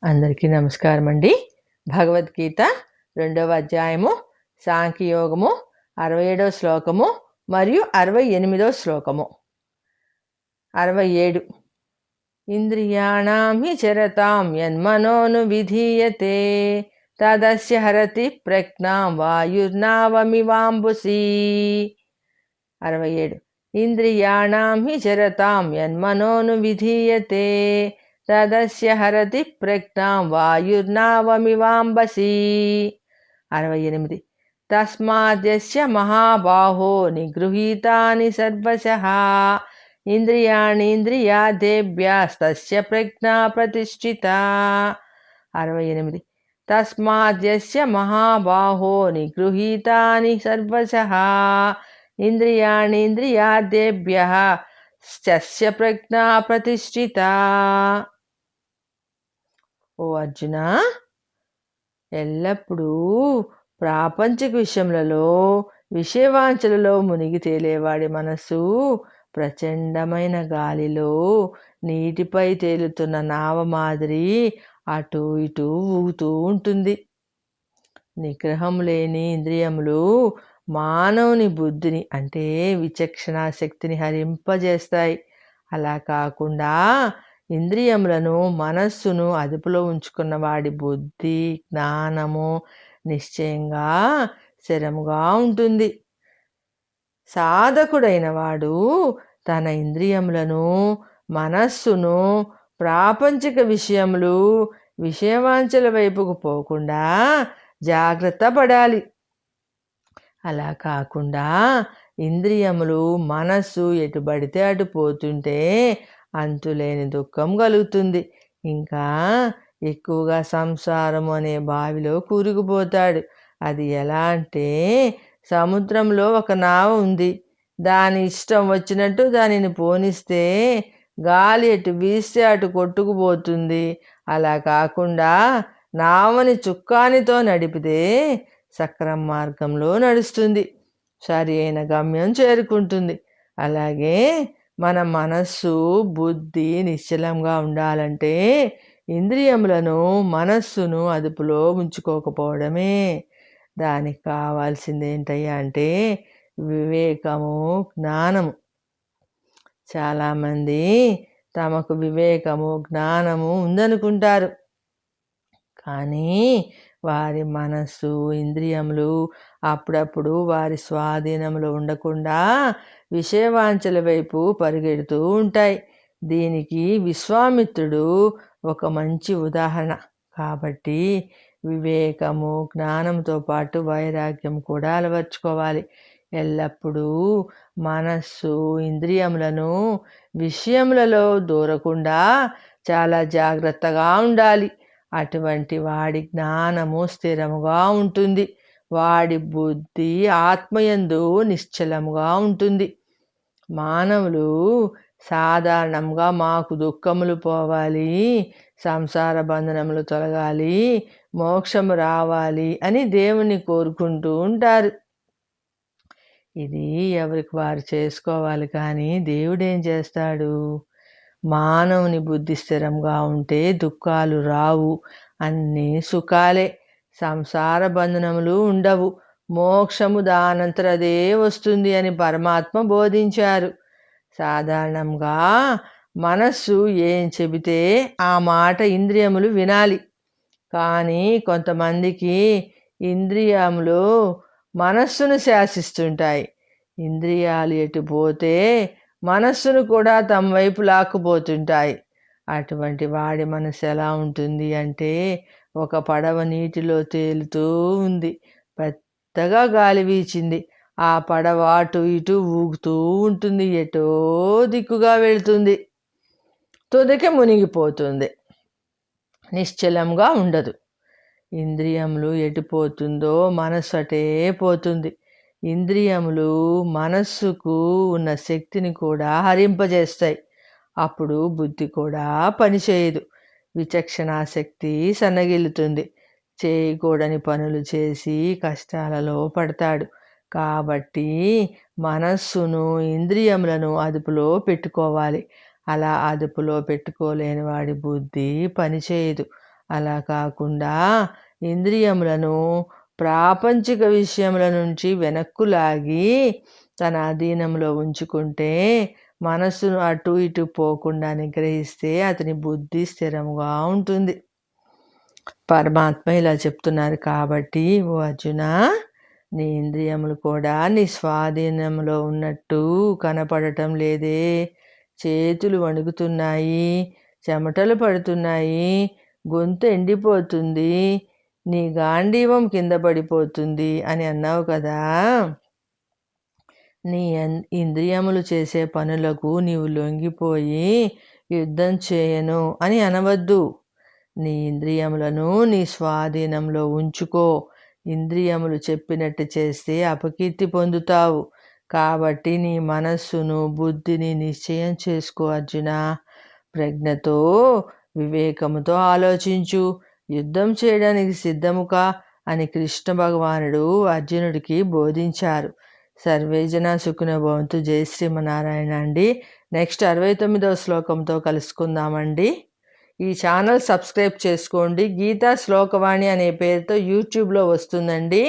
అందరికీ నమస్కారం అండి. భగవద్గీత 2వ అధ్యాయము సాంఖ్యయోగము 67వ శ్లోకము మరియు 68వ శ్లోకము. 67 ఇంద్రియాణం హి చరతాం యన్మనోను విధీయతే తదస్య హరతి ప్రజ్ఞాం వాయుర్నావమివాంబుసి. 67 ఇంద్రియాణం హి చరతాం యన్మనోను విధీయతే తదస్య హరతి ప్రజ్ఞాం వాయుర్నావమివాంబసి. 68 తస్మాద్యస్య మహాబాహో నిగృహీతాని సర్వశః ఇంద్రియాణీంద్రియాదేభ్యస్తస్య ప్రజ్ఞా ప్రతిష్ఠిత. 68 తస్మాద్యస్య మహాబాహో నిగృహీతాని సర్వశః ఇంద్రియాణీంద్రియాదేభ్యస్తస్య ప్రజ్ఞా ప్రతిష్ఠిత. ఓ అర్జున, ఎల్లప్పుడూ ప్రాపంచిక విషయములలో విషయవాంఛలలో మునిగి తేలేవాడి మనస్సు ప్రచండమైన గాలిలో నీటిపై తేలుతున్న నావ మాదిరి అటు ఇటు ఊగుతూ ఉంటుంది. నిగ్రహం లేని ఇంద్రియములు మానవుని బుద్ధిని అంటే విచక్షణ శక్తిని హరింపజేస్తాయి. అలా కాకుండా ఇంద్రియములను మనస్సును అదుపులో ఉంచుకున్న వాడి బుద్ధి జ్ఞానము నిశ్చయంగా స్థిరముగా ఉంటుంది. సాధకుడైన వాడు తన ఇంద్రియములను మనస్సును ప్రాపంచిక విషయములు విషయవాంఛల వైపుకు పోకుండా జాగ్రత్త పడాలి. అలా కాకుండా ఇంద్రియములు మనస్సు ఎటు పడితే అటు పోతుంటే అంతులేని దుఃఖం కలుగుతుంది. ఇంకా ఎక్కువగా సంసారం అనే బావిలో కూరుకుపోతాడు. అది ఎలా అంటే, సముద్రంలో ఒక నావ ఉంది. దాని ఇష్టం వచ్చినట్టు దానిని పోనిస్తే గాలి ఎటు వీస్తే అటు కొట్టుకుపోతుంది. అలా కాకుండా నావని చుక్కానితో నడిపితే సక్రమ మార్గంలో నడుస్తుంది, సరి అయిన గమ్యం చేరుకుంటుంది. అలాగే మన మనస్సు బుద్ధి నిశ్చలంగా ఉండాలంటే ఇంద్రియములను మనస్సును అదుపులో ఉంచుకోకపోవడమే. దానికి కావాల్సింది ఏంటయ్యా అంటే వివేకము, జ్ఞానము. చాలామంది తమకు వివేకము జ్ఞానము ఉందనుకుంటారు, కానీ వారి మనస్సు ఇంద్రియములు అప్పుడప్పుడు వారి స్వాధీనంలో ఉండకుండా విషయవాంఛల వైపు పరిగెడుతూ ఉంటాయి. దీనికి విశ్వామిత్రుడు ఒక మంచి ఉదాహరణ. కాబట్టి వివేకము జ్ఞానంతో పాటు వైరాగ్యం కూడా అలవర్చుకోవాలి. ఎల్లప్పుడూ మనస్సు ఇంద్రియములను విషయములలో దూరకుండా చాలా జాగ్రత్తగా ఉండాలి. అటువంటి వాడి జ్ఞానము స్థిరముగా ఉంటుంది. వాడి బుద్ధి ఆత్మయందు నిశ్చలముగా ఉంటుంది. మానవులు సాధారణంగా మాకు దుఃఖములు పోవాలి, సంసార బంధనములు తొలగాలి, మోక్షము రావాలి అని దేవుణ్ణి కోరుకుంటూ ఉంటారు. ఇది ఎవరికి వారు చేసుకోవాలి, కానీ దేవుడేం చేస్తాడు? మానవుని బుద్ధి స్థిరంగా ఉంటే దుఃఖాలు రావు, అన్నీ సుఖాలే. సంసార బంధనములు ఉండవు, మోక్షము దానంతర అదే వస్తుంది అని పరమాత్మ బోధించారు. సాధారణంగా మనస్సు ఏం చెబితే ఆ మాట ఇంద్రియములు వినాలి. కానీ కొంతమందికి ఇంద్రియములు మనస్సును శాసిస్తుంటాయి. ఇంద్రియాలు ఎటు పోతే మనస్సును కూడా తమ వైపు లాక్కుపోతుంటాయి. అటువంటి వాడి మనసు ఎలా ఉంటుంది అంటే, ఒక పడవ నీటిలో తేలుతూ ఉంది. పెద్దగా గాలి వీచింది. ఆ పడవ అటు ఇటు ఊగుతూ ఉంటుంది, ఎటో దిక్కుగా వెళ్తుంది. తుదకి మునిగిపోతుంది, నిశ్చలంగా ఉండదు. ఇంద్రియములు ఎటుపోతుందో మనస్సు అటే పోతుంది. ఇంద్రియములు మనస్సుకు ఉన్న శక్తిని కూడా హరింపజేస్తాయి. అప్పుడు బుద్ధి కూడా పనిచేయదు. విచక్షణా శక్తి సన్నగిల్లుతుంది. చేయకూడని పనులు చేసి కష్టాలలో పడతాడు. కాబట్టి మనస్సును ఇంద్రియములను అదుపులో పెట్టుకోవాలి. అలా అదుపులో పెట్టుకోలేని వాడి బుద్ధి పనిచేయదు. అలా కాకుండా ఇంద్రియములను ప్రాపంచిక విషయముల నుంచి వెనక్కు లాగి తన అధీనంలో ఉంచుకుంటే, మనస్సును అటు ఇటు పోకుండా నిగ్రహిస్తే అతని బుద్ధి స్థిరముగా ఉంటుంది. పరమాత్మ ఇలా చెప్తున్నారు. కాబట్టి ఓ అర్జున, నీ ఇంద్రియములు కూడా నీ స్వాధీనంలో ఉన్నట్టు కనపడటం లేదే. చేతులు వణుకుతున్నాయి, చెమటలు పడుతున్నాయి, గొంతు ఎండిపోతుంది, నీ గాంధీవం కింద పడిపోతుంది అని అన్నావు కదా. నీ ఇంద్రియములు చేసే పనులకు నీవు లొంగిపోయి యుద్ధం చేయను అని అనవద్దు. నీ ఇంద్రియములను నీ స్వాధీనంలో ఉంచుకో. ఇంద్రియములు చెప్పినట్టు చేస్తే అపకీర్తి పొందుతావు. కాబట్టి నీ మనస్సును బుద్ధిని నిశ్చయం చేసుకో అర్జున. ప్రజ్ఞతో వివేకముతో ఆలోచించు. యుద్ధం చేయడానికి సిద్ధముకా అని కృష్ణ భగవానుడు అర్జునుడికి బోధించారు. సర్వేజన సుఖినో భవంతు. జై శ్రీమన్నారాయణ అండి. నెక్స్ట్ 69వ శ్లోకంతో కలుసుకుందామండి. ఈ ఛానల్ సబ్స్క్రైబ్ చేసుకోండి. గీతా శ్లోకవాణి అనే పేరుతో యూట్యూబ్లో వస్తుందండి.